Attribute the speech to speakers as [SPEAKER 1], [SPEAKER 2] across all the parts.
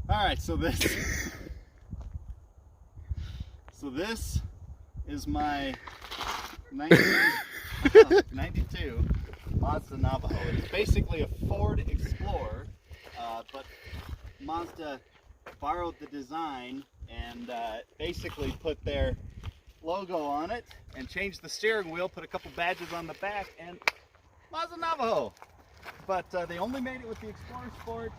[SPEAKER 1] All right, so this is my 92 Mazda Navajo. It's basically a Ford Explorer, but Mazda borrowed the design and basically put their logo on it and changed the steering wheel, put a couple badges on the back, and Mazda Navajo. But they only made it with the Explorer Sport.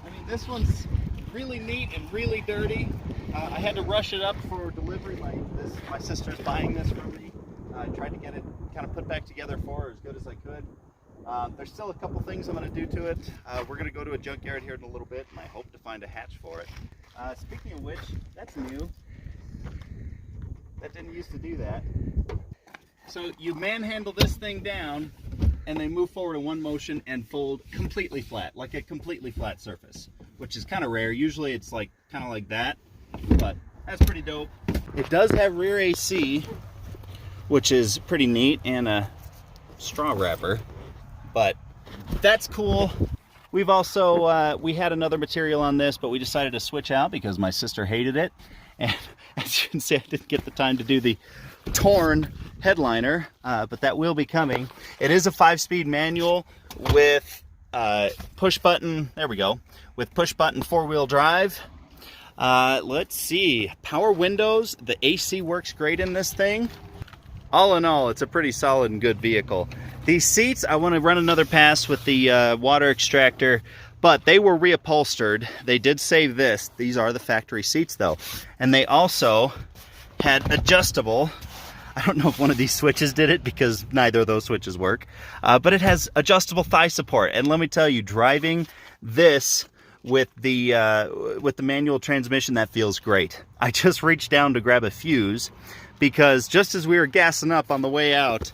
[SPEAKER 1] I mean, this one's really neat and really dirty. I had to rush it up for delivery. My sister's buying this for me. I tried to get it kind of put back together for her as good as I could. There's still a couple things I'm going to do to it. We're going to go to a junkyard here in a little bit, and I hope to find a hatch for it. Speaking of which, that's new. That didn't used to do that. So you manhandle this thing down, and they move forward in one motion and fold completely flat, like a completely flat surface, which is kind of rare. Usually it's like kind of like that, but that's pretty dope. It does have rear AC, which is pretty neat, and a straw wrapper, but that's cool. We've also, we had another material on this, but we decided to switch out because my sister hated it. And as you can see, I didn't get the time to do the torn headliner, but that will be coming. It is a 5-speed manual with push button, there we go, with push button 4-wheel drive. Let's see, power windows, the AC works great in this thing. All in all, it's a pretty solid and good vehicle. These seats, I want to run another pass with the water extractor, but they were reupholstered. They did save this. These are the factory seats though. And they also had adjustable, I don't know if one of these switches did it because neither of those switches work, but it has adjustable thigh support. And let me tell you, driving this with the manual transmission, that feels great. I just reached down to grab a fuse because just as we were gassing up on the way out,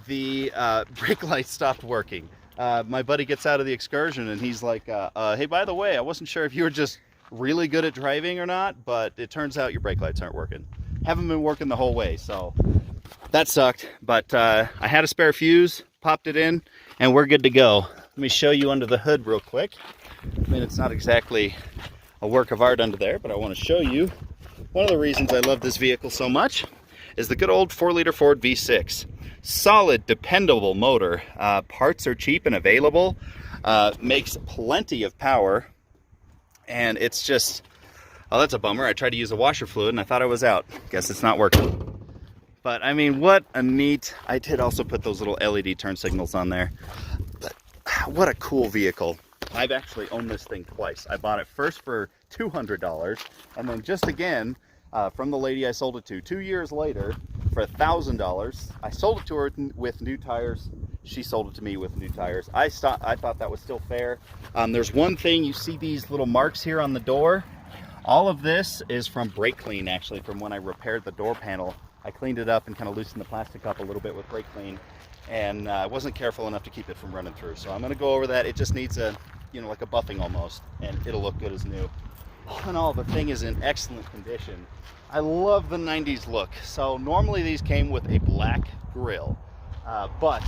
[SPEAKER 1] the brake light stopped working. My buddy gets out of the excursion and he's like, hey, by the way, I wasn't sure if you were just really good at driving or not, but it turns out your brake lights aren't working. Haven't been working the whole way, so that sucked. But I had a spare fuse, popped it in, and we're good to go. Let me show you under the hood real quick. I mean, it's not exactly a work of art under there, but I want to show you one of the reasons I love this vehicle so much is the good old 4-liter Ford V6. Solid, dependable motor. Parts are cheap and available. Makes plenty of power. And it's just, oh, that's a bummer. I tried to use a washer fluid and I thought I was out. Guess it's not working. But I mean, what a neat, I did also put those little LED turn signals on there. But what a cool vehicle. I've actually owned this thing twice. I bought it first for $200 and then just again from the lady I sold it to 2 years later for $1,000. I sold it to her with new tires. She sold it to me with new tires. I thought that was still fair. There's one thing, you see these little marks here on the door. All of this is from brake clean, actually, from when I repaired the door panel. I cleaned it up and kind of loosened the plastic up a little bit with brake clean, and I wasn't careful enough to keep it from running through. So I'm going to go over that. It just needs a, you know, like a buffing almost, and it'll look good as new. All in all, the thing is in excellent condition. I love the 90s look. So normally these came with a black grille, but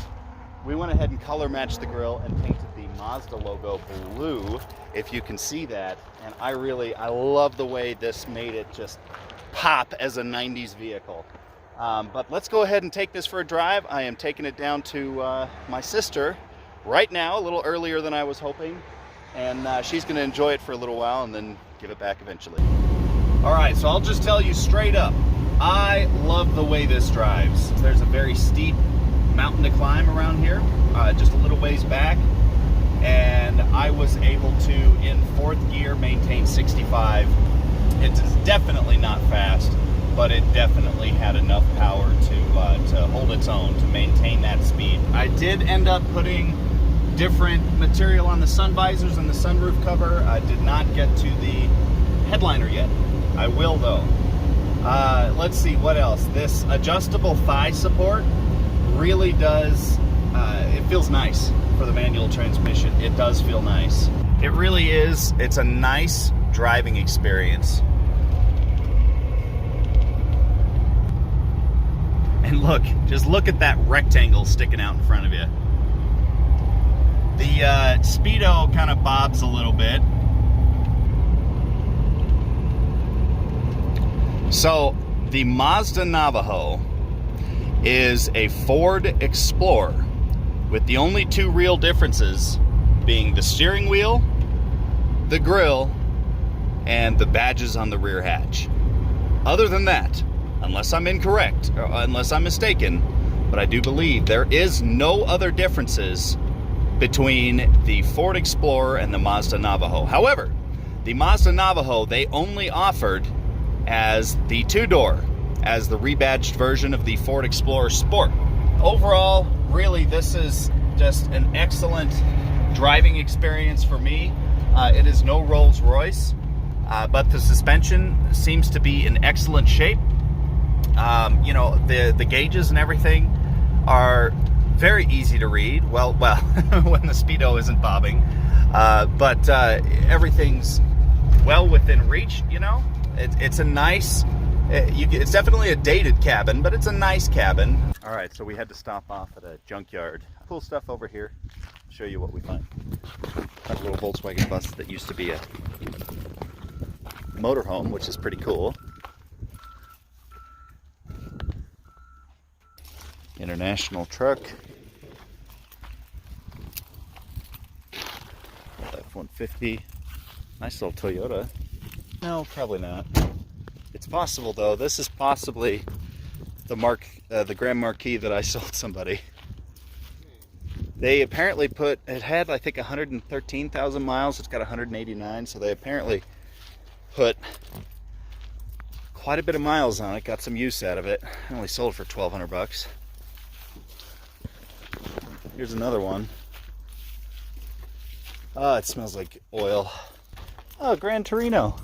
[SPEAKER 1] we went ahead and color matched the grille and painted the Mazda logo blue, if you can see that. And I love the way this made it just pop as a 90s vehicle. But let's go ahead and take this for a drive. I am taking it down to my sister right now, a little earlier than I was hoping. And she's going to enjoy it for a little while and then give it back eventually. All right, so I'll just tell you straight up, I love the way this drives. There's a very steep mountain to climb around here, just a little ways back, and I was able to, in 4th gear, maintain 65. It's definitely not fast, but it definitely had enough power to hold its own, to maintain that speed. I did end up putting different material on the sun visors and the sunroof cover. I did not get to the headliner yet. I will though. Let's see what else. This adjustable thigh support really does, it feels nice for the manual transmission. It does feel nice. It really is. It's a nice driving experience. And look, just look at that rectangle sticking out in front of you. The Speedo kind of bobs a little bit. So the Mazda Navajo is a Ford Explorer with the only two real differences being the steering wheel, the grille, and the badges on the rear hatch. Other than that, unless I'm incorrect, or unless I'm mistaken, but I do believe there is no other differences between the Ford Explorer and the Mazda Navajo. However, the Mazda Navajo, they only offered as the two-door, as the rebadged version of the Ford Explorer Sport. Overall, really, this is just an excellent driving experience for me. It is no Rolls-Royce, but the suspension seems to be in excellent shape. You know, the gauges and everything are very easy to read. Well, when the Speedo isn't bobbing, but everything's well within reach. You know, it's a nice. It's definitely a dated cabin, but it's a nice cabin. All right, so we had to stop off at a junkyard. Cool stuff over here. I'll show you what we find. Got a little Volkswagen bus that used to be a motorhome, which is pretty cool. International truck. F-150. Nice little Toyota. No, probably not. It's possible though. This is possibly the Grand Marquis that I sold somebody. They apparently it had I think 113,000 miles. It's got 189, so they apparently put quite a bit of miles on it. Got some use out of it. I only sold it for 1,200 bucks. Here's another one. Oh, it smells like oil. Oh, Gran Torino.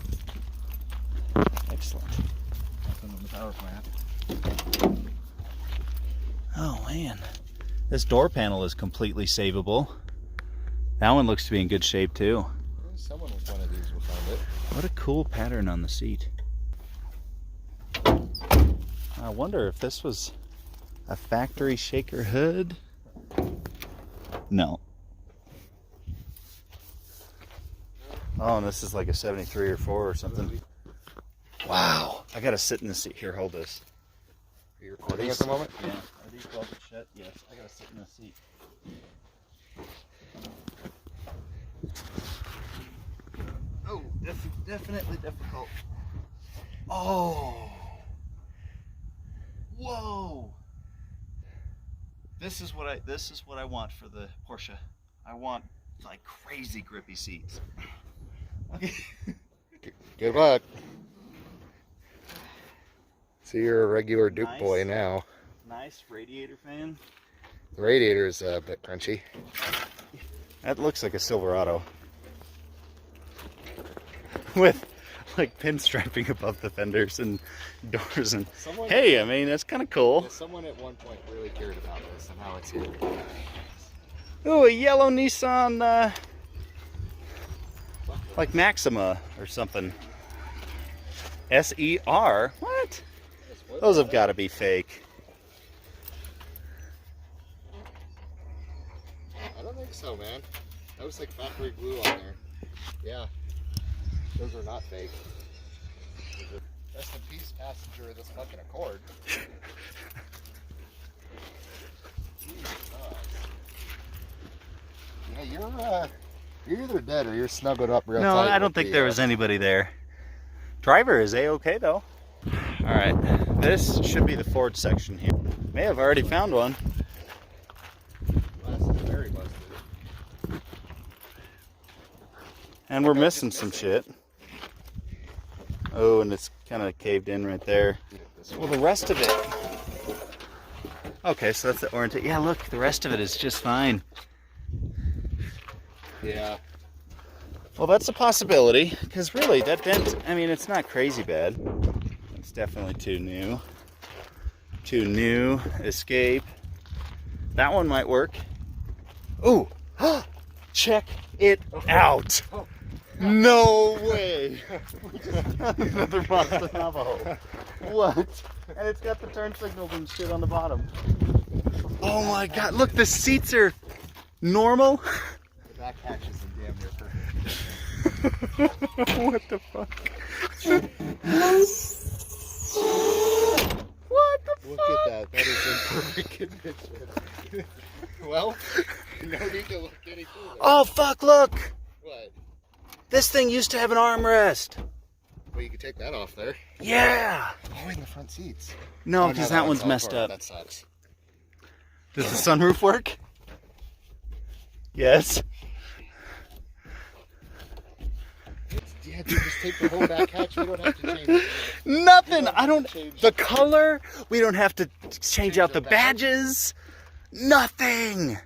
[SPEAKER 1] Excellent. Oh man, this door panel is completely savable. That one looks to be in good shape too.
[SPEAKER 2] Someone with one of these will find it.
[SPEAKER 1] What a cool pattern on the seat. I wonder if this was a factory shaker hood. No. Oh, and this is like a 73 or 4 or something. Wow. I gotta sit in this seat. Here, hold this.
[SPEAKER 2] Are you recording at the moment?
[SPEAKER 1] Yeah. Are these bolted shut? Yes. I gotta sit in this seat. Oh, definitely difficult. Oh. Whoa. This is what I want for the Porsche. I want like crazy grippy seats. Okay.
[SPEAKER 2] Good luck. So you're a regular Duke
[SPEAKER 1] Nice.
[SPEAKER 2] boy now.
[SPEAKER 1] Nice radiator fan.
[SPEAKER 2] The radiator is a bit crunchy.
[SPEAKER 1] That looks like a Silverado. With like pinstriping above the fenders and doors and hey, I mean that's kind of cool.
[SPEAKER 2] Someone at one point really cared about this, and now it's here.
[SPEAKER 1] Ooh, a yellow Nissan, like Maxima or something. SER? What? Those have got to be fake.
[SPEAKER 2] I don't think so, man. That was like factory glue on there. Yeah. Those are not fake. Rest in peace, passenger of this fucking Accord. Yeah, you're either dead or you're snuggled up real tight.
[SPEAKER 1] No, I don't think there was anybody there. Driver is A-okay though. All right, this should be the Ford section here. May have already found one.
[SPEAKER 2] Very busted.
[SPEAKER 1] And we're missing some shit. Oh, and it's kind of caved in right there. Well, the rest of it. Okay, so that's the orientation. Yeah, look, the rest of it is just fine.
[SPEAKER 2] Yeah.
[SPEAKER 1] Well, that's a possibility, because really, that dent, I mean, it's not crazy bad. It's definitely too new. Too new. Escape. That one might work. Ooh! Check it out! No way! Another Mazda Navajo. What? And it's got the turn signals and shit on the bottom. Oh my god, look, the seats are normal.
[SPEAKER 2] hatch is in damn near perfect.
[SPEAKER 1] What the fuck? What the
[SPEAKER 2] Look
[SPEAKER 1] fuck?
[SPEAKER 2] at that. That is in perfect condition. Well, no need to look any further.
[SPEAKER 1] Oh fuck, look!
[SPEAKER 2] What?
[SPEAKER 1] This thing used to have an armrest.
[SPEAKER 2] Well, you can take that off there.
[SPEAKER 1] Yeah!
[SPEAKER 2] Oh, in the front seats.
[SPEAKER 1] No,
[SPEAKER 2] Oh,
[SPEAKER 1] because that one's
[SPEAKER 2] all
[SPEAKER 1] messed
[SPEAKER 2] torn.
[SPEAKER 1] up.
[SPEAKER 2] That sucks.
[SPEAKER 1] Does the sunroof work? Yes.
[SPEAKER 2] Yeah, dude, just take the whole back hatch. We don't have to change it.
[SPEAKER 1] Nothing!
[SPEAKER 2] don't
[SPEAKER 1] I
[SPEAKER 2] have
[SPEAKER 1] don't...
[SPEAKER 2] to change-
[SPEAKER 1] The color, we don't have to change out
[SPEAKER 2] the
[SPEAKER 1] the badges. Nothing!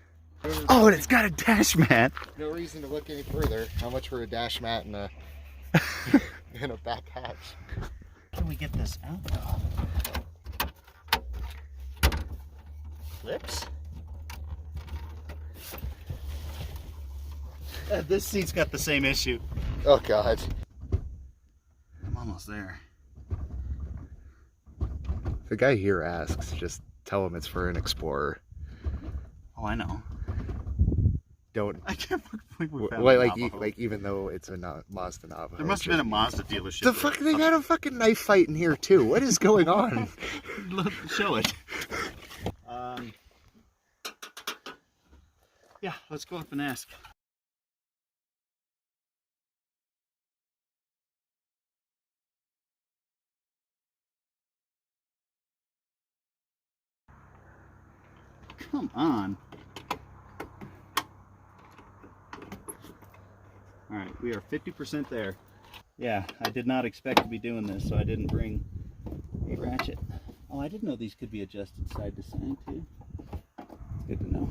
[SPEAKER 1] Oh, and it's got a dash mat.
[SPEAKER 2] No reason to look any further. How much for a dash mat and a in a back hatch?
[SPEAKER 1] Can we get this out? Clips? This seat's got the same issue.
[SPEAKER 2] Oh God.
[SPEAKER 1] I'm almost there.
[SPEAKER 2] If the guy here asks, just tell him it's for an Explorer.
[SPEAKER 1] Oh, I know.
[SPEAKER 2] Don't.
[SPEAKER 1] I can't believe we found
[SPEAKER 2] Wait,
[SPEAKER 1] a
[SPEAKER 2] like,
[SPEAKER 1] Navajo.
[SPEAKER 2] like even though it's a Mazda Navajo.
[SPEAKER 1] There must have been a Mazda dealership.
[SPEAKER 2] The fuck? They got a fucking knife fight in here too. What is going on?
[SPEAKER 1] Show it. Yeah, let's go up and ask. Come on. All right, we are 50% there. Yeah, I did not expect to be doing this, so I didn't bring a ratchet. Oh, I didn't know these could be adjusted side to side too. Good to know.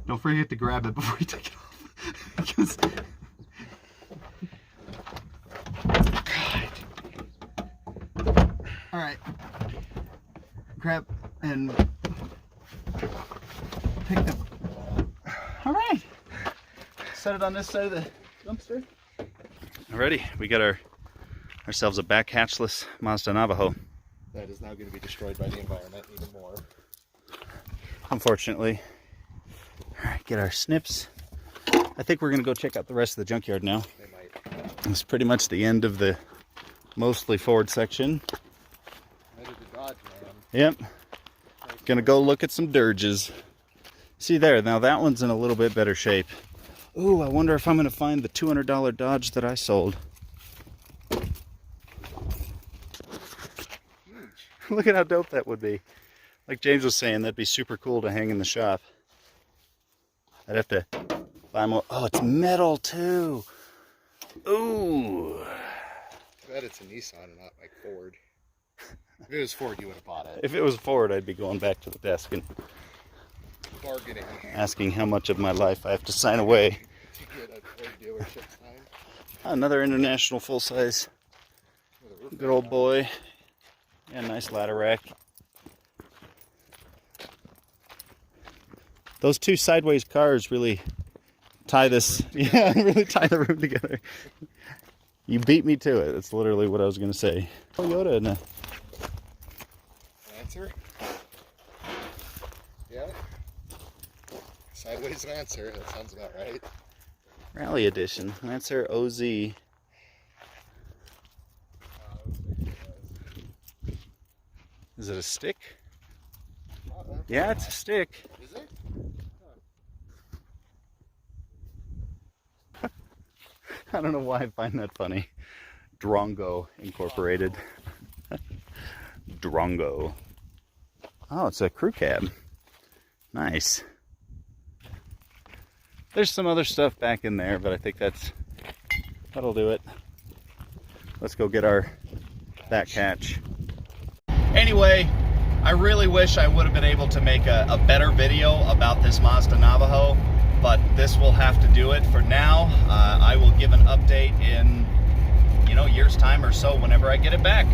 [SPEAKER 1] Don't forget to grab it before you take it off. Because... God. All right. Grab and pick the... All right. Set it on this side of the dumpster. Alrighty, we got ourselves a back hatchless Mazda Navajo.
[SPEAKER 2] That is now going to be destroyed by the environment even more.
[SPEAKER 1] Unfortunately. Alright, get our snips. I think we're going to go check out the rest of the junkyard now.
[SPEAKER 2] They might.
[SPEAKER 1] It's pretty much the end of the mostly Ford section.
[SPEAKER 2] Headed to Dodge, man.
[SPEAKER 1] Yep. Gonna go look at some dirges. See there, now that one's in a little bit better shape. Ooh, I wonder if I'm gonna find the $200 Dodge that I sold. Look at how dope that would be. Like James was saying, that'd be super cool to hang in the shop. I'd have to buy more. Oh, it's metal too. Ooh.
[SPEAKER 2] I bet it's a Nissan and not like Ford. If it was Ford, you would have bought it.
[SPEAKER 1] If it was Ford, I'd be going back to the desk and
[SPEAKER 2] Bargaining.
[SPEAKER 1] asking how much of my life I have to sign away.
[SPEAKER 2] To get a Ford dealership sign.
[SPEAKER 1] Another international full-size. Good old boy. Yeah, nice ladder rack. Those two sideways cars really tie this. Yeah, really tie the room together. You beat me to it. That's literally what I was going to say. Toyota and a...
[SPEAKER 2] Lancer? Yeah. Sideways Lancer. That sounds about right.
[SPEAKER 1] Rally Edition. Lancer OZ. Is it a stick? Yeah, it's a stick.
[SPEAKER 2] Is it?
[SPEAKER 1] I don't know why I find that funny. Drongo Incorporated. Drongo. Oh, it's a crew cab. Nice. There's some other stuff back in there, but I think that'll do it. Let's go get our back hatch. Anyway, I really wish I would have been able to make a better video about this Mazda Navajo, but this will have to do it for now. I will give an update in, year's time or so whenever I get it back.